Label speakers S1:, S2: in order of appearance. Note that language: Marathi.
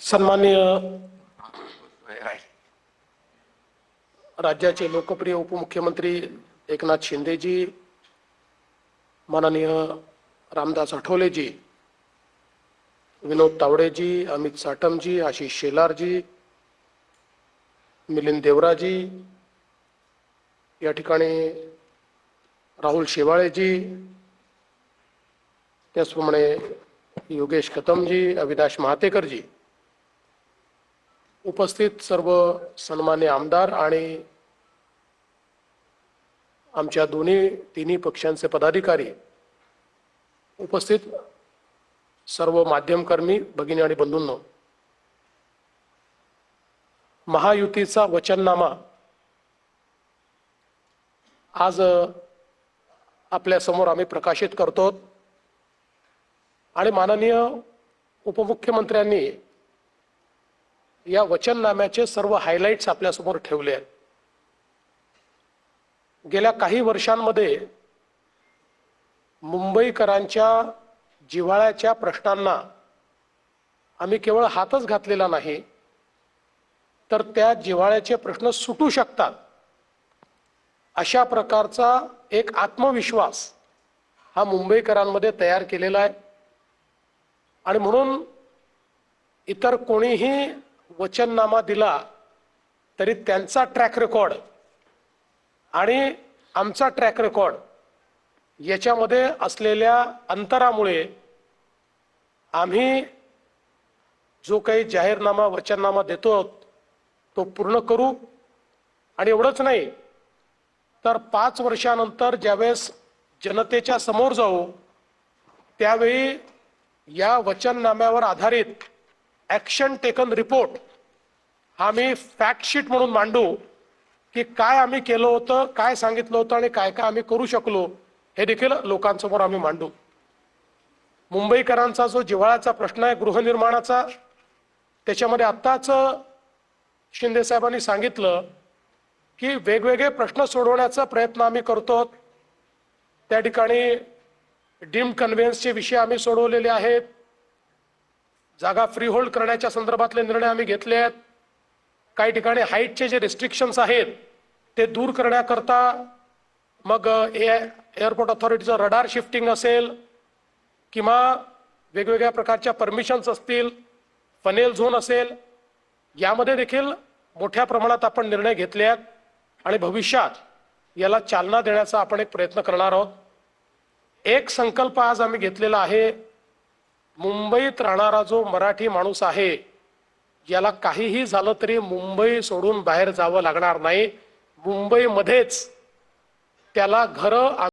S1: सन्माननीय राज्याचे लोकप्रिय उपमुख्यमंत्री एकनाथ शिंदेजी, माननीय रामदास आठवलेजी, विनोद तावडेजी, अमित साटमजी, आशिष शेलारजी, मिलिंद देवराजी, या ठिकाणी राहुल शेवाळेजी, त्याचप्रमाणे योगेश खतमजी, अविनाश महातेकरजी, उपस्थित सर्व सन्मान्य आमदार आणि आमच्या तिन्ही पक्षांचे पदाधिकारी, उपस्थित सर्व माध्यमकर्मी भगिनी आणि बंधूंनो, महायुतीचा वचननामा आज आपल्या समोर आम्ही प्रकाशित करतो आणि माननीय उपमुख्यमंत्र्यांनी या वचननाम्याचे सर्व हायलाइट्स आपल्या समोर ठेवले आहेत। गेल्या काही वर्षांमध्ये मुंबईकरांच्या जिव्हाळ्याच्या प्रश्नांना आम्ही केवळ हातच घातलेला नाही, तर त्या जिव्हाळ्याचे प्रश्न सुटू शकतात अशा प्रकारचा एक आत्मविश्वास हा मुंबईकरांमध्ये तयार केलेला आहे। आणि म्हणून इतर कोणीही वचननामा दिला तरी त्यांचा ट्रॅक रेकॉर्ड आणि आमचा ट्रॅक रेकॉर्ड याच्यामध्ये असलेल्या अंतरामुळे आम्ही जो काही जाहीरनामा वचननामा देतो तो पूर्ण करू। आणि एवढंच नाही तर 5 वर्षानंतर ज्यावेळेस जनतेच्या समोर जाऊ त्यावेळी या वचननाम्यावर आधारित ॲक्शन टेकन रिपोर्ट हा मी फॅक्ट शीट म्हणून मांडू की काय आम्ही केलं होतं, काय सांगितलं होतं आणि काय काय आम्ही करू शकलो हे देखील लोकांसमोर आम्ही मांडू। मुंबईकरांचा जो जिव्हाळ्याचा प्रश्न आहे गृहनिर्माणाचा, त्याच्यामध्ये आत्ताच शिंदे साहेबांनी सांगितलं की वेगवेगळे प्रश्न सोडवण्याचा प्रयत्न आम्ही करतो। त्या ठिकाणी डीम्ड कन्व्हेन्सचे विषय आम्ही सोडवलेले आहेत, जागा फ्री होल्ड करण्याच्या संदर्भातले निर्णय आम्ही घेतले आहेत, काही ठिकाणी हाईटचे जे रिस्ट्रिक्शन्स आहेत ते दूर करण्याकरता मग एअरपोर्ट अथॉरिटीचं रडार शिफ्टिंग असेल किंवा वेगवेगळ्या प्रकारच्या परमिशन्स असतील, फनेल झोन असेल, यामध्ये देखील मोठ्या प्रमाणात आपण निर्णय घेतले आहेत आणि भविष्यात याला चालना देण्याचा आपण एक प्रयत्न करणार आहोत। एक संकल्प आज आम्ही घेतलेला आहे, मुंबईत राहणारा जो मराठी माणूस आहे याला काहीही झालं तरी मुंबई सोडून बाहेर जावं लागणार नाही, मुंबईमध्येच त्याला घरं